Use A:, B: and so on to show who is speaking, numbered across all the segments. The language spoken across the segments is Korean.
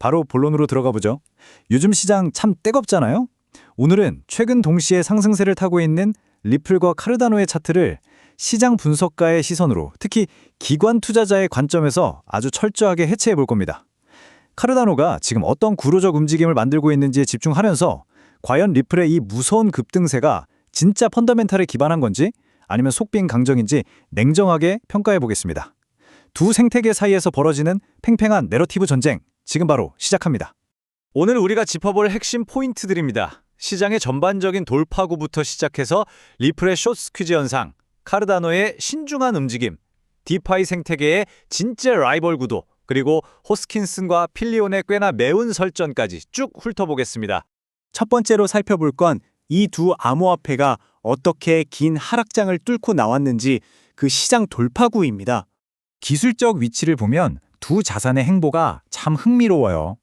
A: 바로 본론으로 들어가 보죠. 요즘 시장 참 뜨겁잖아요? 오늘은 최근 동시에 상승세를 타고 있는 리플과 카르다노의 차트를 시장 분석가의 시선으로, 특히 기관 투자자의 관점에서 아주 철저하게 해체해 볼 겁니다. 카르다노가 지금 어떤 구조적 움직임을 만들고 있는지에 집중하면서 과연 리플의 이 무서운 급등세가 진짜 펀더멘탈에 기반한 건지 아니면 속빈 강정인지 냉정하게 평가해 보겠습니다. 두 생태계 사이에서 벌어지는 팽팽한 내러티브 전쟁, 지금 바로 시작합니다. 오늘 우리가 짚어볼 핵심 포인트들입니다. 시장의 전반적인 돌파구부터 시작해서 리플의 숏 스퀴즈 현상, 카르다노의 신중한 움직임, 디파이 생태계의 진짜 라이벌 구도, 그리고 호스킨슨과 필리온의 꽤나 매운 설전까지 쭉 훑어보겠습니다.
B: 첫 번째로 살펴볼 건 이 두 암호화폐가 어떻게 긴 하락장을 뚫고 나왔는지 그 시장 돌파구입니다.
A: 기술적 위치를 보면 두 자산의 행보가 참 흥미로워요.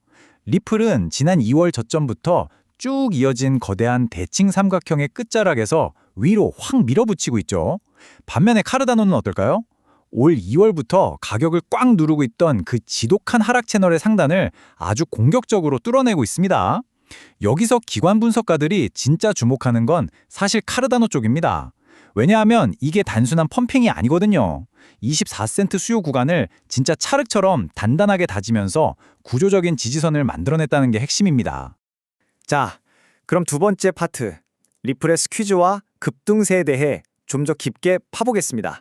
A: 리플은 지난 2월 저점부터 쭉 이어진 거대한 대칭 삼각형의 끝자락에서 위로 확 밀어붙이고 있죠. 반면에 카르다노는 어떨까요? 올 2월부터 가격을 꽉 누르고 있던 그 지독한 하락 채널의 상단을 아주 공격적으로 뚫어내고 있습니다. 여기서 기관 분석가들이 진짜 주목하는 건 사실 카르다노 쪽입니다. 왜냐하면 이게 단순한 펌핑이 아니거든요. 24센트 수요 구간을 진짜 찰흙처럼 단단하게 다지면서 구조적인 지지선을 만들어냈다는 게 핵심입니다.
B: 자, 그럼 두 번째 파트, 리플의 스퀴즈와 급등세에 대해 좀 더 깊게 파보겠습니다.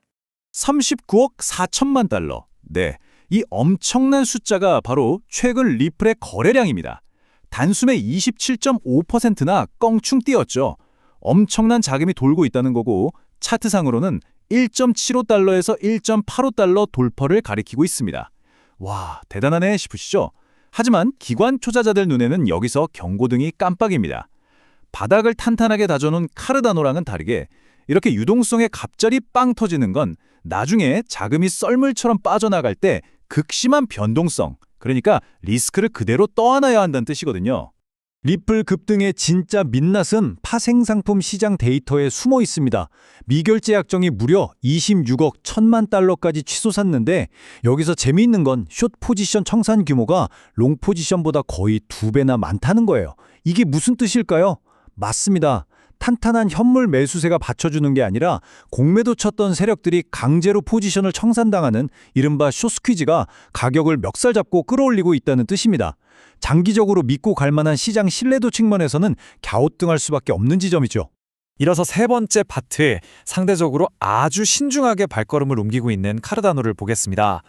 A: 39억 4천만 달러. 네, 이 엄청난 숫자가 바로 최근 리플의 거래량입니다. 단숨에 27.5%나 껑충 뛰었죠. 엄청난 자금이 돌고 있다는 거고 차트상으로는 1.75달러에서 1.85달러 돌파를 가리키고 있습니다. 와, 대단하네 싶으시죠? 하지만 기관 투자자들 눈에는 여기서 경고등이 깜빡입니다. 바닥을 탄탄하게 다져놓은 카르다노랑은 다르게 이렇게 유동성에 갑자기 빵 터지는 건 나중에 자금이 썰물처럼 빠져나갈 때 극심한 변동성, 그러니까 리스크를 그대로 떠안아야 한다는 뜻이거든요. 리플 급등의 진짜 민낯은 파생상품 시장 데이터에 숨어 있습니다. 미결제 약정이 무려 26억 1천만 달러까지 치솟았는데 여기서 재미있는 건 숏 포지션 청산 규모가 롱 포지션보다 거의 2배나 많다는 거예요. 이게 무슨 뜻일까요? 맞습니다. 탄탄한 현물 매수세가 받쳐주는 게 아니라 공매도 쳤던 세력들이 강제로 포지션을 청산당하는 이른바 숏스퀴즈가 가격을 멱살 잡고 끌어올리고 있다는 뜻입니다. 장기적으로 믿고 갈 만한 시장 신뢰도 측면에서는 갸우뚱할 수밖에 없는 지점이죠. 이어서 세 번째 파트, 상대적으로 아주 신중하게 발걸음을 옮기고 있는 카르다노를 보겠습니다.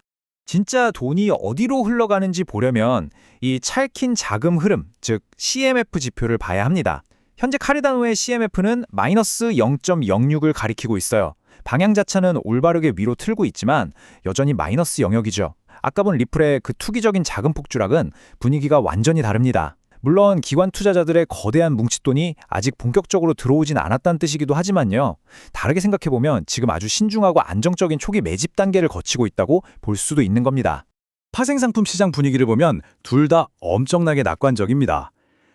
A: 진짜 돈이 어디로 흘러가는지 보려면 이 찰킨 자금 흐름, 즉 CMF 지표를 봐야 합니다. 현재 카르다노의 CMF는 마이너스 0.06을 가리키고 있어요. 방향 자체는 올바르게 위로 틀고 있지만 여전히 마이너스 영역이죠. 아까 본 리플의 그 투기적인 자금 폭주락은 분위기가 완전히 다릅니다. 물론 기관 투자자들의 거대한 뭉칫돈이 아직 본격적으로 들어오진 않았다는 뜻이기도 하지만요. 다르게 생각해보면 지금 아주 신중하고 안정적인 초기 매집 단계를 거치고 있다고 볼 수도 있는 겁니다. 파생상품 시장 분위기를 보면 둘 다 엄청나게 낙관적입니다.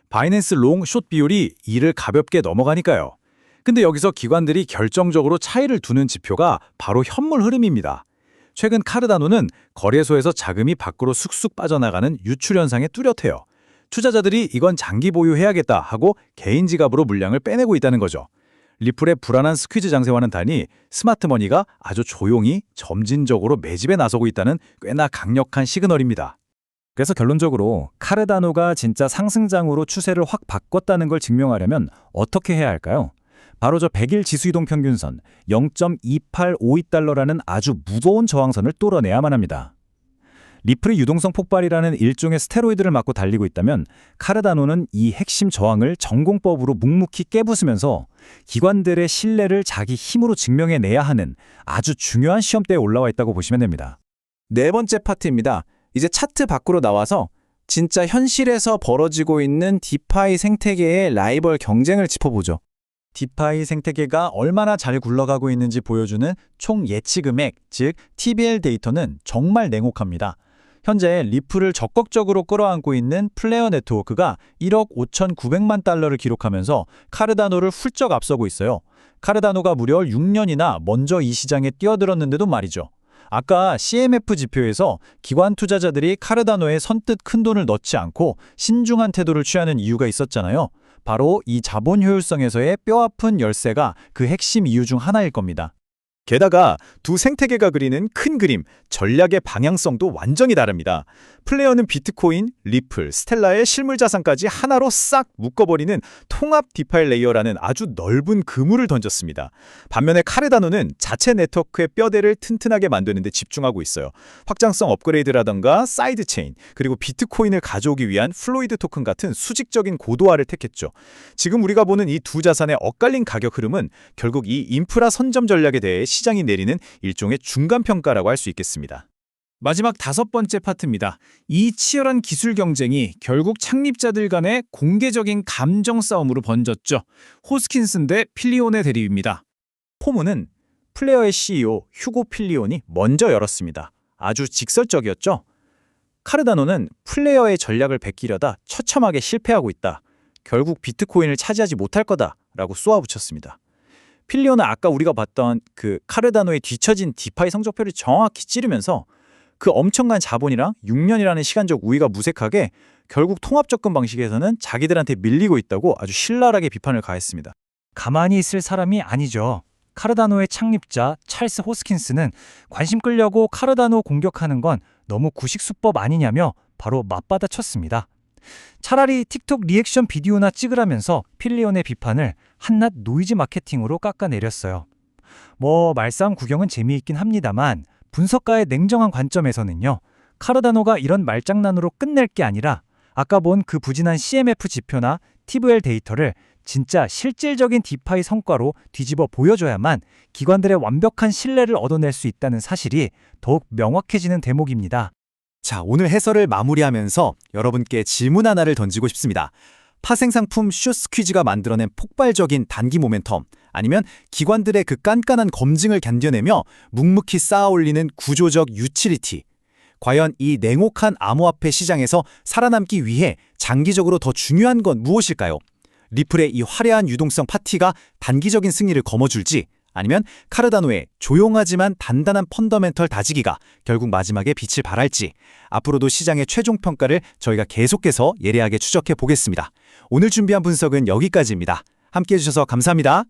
A: 바이낸스 롱 숏 비율이 2를 가볍게 넘어가니까요. 근데 여기서 기관들이 결정적으로 차이를 두는 지표가 바로 현물 흐름입니다. 최근 카르다노는 거래소에서 자금이 밖으로 쑥쑥 빠져나가는 유출 현상에 뚜렷해요. 투자자들이 이건 장기 보유해야겠다 하고 개인 지갑으로 물량을 빼내고 있다는 거죠. 리플의 불안한 스퀴즈 장세와는 달리 스마트머니가 아주 조용히 점진적으로 매집에 나서고 있다는 꽤나 강력한 시그널입니다. 그래서 결론적으로 카르다노가 진짜 상승장으로 추세를 확 바꿨다는 걸 증명하려면 어떻게 해야 할까요? 바로 저 100일 지수이동 평균선 0.2852달러라는 아주 무거운 저항선을 뚫어내야만 합니다. 리플의 유동성 폭발이라는 일종의 스테로이드를 맞고 달리고 있다면 카르다노는 이 핵심 저항을 전공법으로 묵묵히 깨부수면서 기관들의 신뢰를 자기 힘으로 증명해내야 하는 아주 중요한 시험대에 올라와 있다고 보시면 됩니다.
B: 네 번째 파트입니다. 이제 차트 밖으로 나와서 진짜 현실에서 벌어지고 있는 디파이 생태계의 라이벌 경쟁을 짚어보죠.
A: 디파이 생태계가 얼마나 잘 굴러가고 있는지 보여주는 총 예치 금액, 즉 TBL 데이터는 정말 냉혹합니다. 현재 리플을 적극적으로 끌어안고 있는 플레어 네트워크가 1억 5,900만 달러를 기록하면서 카르다노를 훌쩍 앞서고 있어요. 카르다노가 무려 6년이나 먼저 이 시장에 뛰어들었는데도 말이죠. 아까 CMF 지표에서 기관 투자자들이 카르다노에 선뜻 큰 돈을 넣지 않고 신중한 태도를 취하는 이유가 있었잖아요. 바로 이 자본 효율성에서의 뼈아픈 열쇠가 그 핵심 이유 중 하나일 겁니다. 게다가 두 생태계가 그리는 큰 그림, 전략의 방향성도 완전히 다릅니다. 플레이어는 비트코인, 리플, 스텔라의 실물 자산까지 하나로 싹 묶어버리는 통합 디파이 레이어라는 아주 넓은 그물을 던졌습니다. 반면에 카르다노는 자체 네트워크의 뼈대를 튼튼하게 만드는 데 집중하고 있어요. 확장성 업그레이드라던가 사이드 체인, 그리고 비트코인을 가져오기 위한 플로이드 토큰 같은 수직적인 고도화를 택했죠. 지금 우리가 보는 이 두 자산의 엇갈린 가격 흐름은 결국 이 인프라 선점 전략에 대해 시장이 내리는 일종의 중간평가라고 할 수 있겠습니다. 마지막 5번째 파트입니다. 이 치열한 기술 경쟁이 결국 창립자들 간의 공개적인 감정 싸움으로 번졌죠. 호스킨슨 대 필리온의 대립입니다. 포문은 플레어의 CEO 휴고 필리온이 먼저 열었습니다. 아주 직설적이었죠. 카르다노는 플레어의 전략을 베끼려다 처참하게 실패하고 있다. 결국 비트코인을 차지하지 못할 거다라고 쏘아붙였습니다. 필리온은 아까 우리가 봤던 그 카르다노의 뒤처진 디파이 성적표를 정확히 찌르면서 그 엄청난 자본이랑 6년이라는 시간적 우위가 무색하게 결국 통합 접근 방식에서는 자기들한테 밀리고 있다고 아주 신랄하게 비판을 가했습니다.
C: 가만히 있을 사람이 아니죠. 카르다노의 창립자 찰스 호스킨스는 관심 끌려고 카르다노 공격하는 건 너무 구식수법 아니냐며 바로 맞받아쳤습니다. 차라리 틱톡 리액션 비디오나 찍으라면서 필리온의 비판을 한낱 노이즈 마케팅으로 깎아내렸어요. 말싸움 구경은 재미있긴 합니다만 분석가의 냉정한 관점에서는요. 카르다노가 이런 말장난으로 끝낼 게 아니라 아까 본 그 부진한 CMF 지표나 TVL 데이터를 진짜 실질적인 디파이 성과로 뒤집어 보여줘야만 기관들의 완벽한 신뢰를 얻어낼 수 있다는 사실이 더욱 명확해지는 대목입니다.
A: 자, 오늘 해설을 마무리하면서 여러분께 질문 하나를 던지고 싶습니다. 파생상품 숏스퀴즈가 만들어낸 폭발적인 단기 모멘텀, 아니면 기관들의 그 깐깐한 검증을 견뎌내며 묵묵히 쌓아올리는 구조적 유틸리티. 과연 이 냉혹한 암호화폐 시장에서 살아남기 위해 장기적으로 더 중요한 건 무엇일까요? 리플의 이 화려한 유동성 파티가 단기적인 승리를 거머쥘지, 아니면 카르다노의 조용하지만 단단한 펀더멘털 다지기가 결국 마지막에 빛을 발할지, 앞으로도 시장의 최종 평가를 저희가 계속해서 예리하게 추적해 보겠습니다. 오늘 준비한 분석은 여기까지입니다. 함께해 주셔서 감사합니다.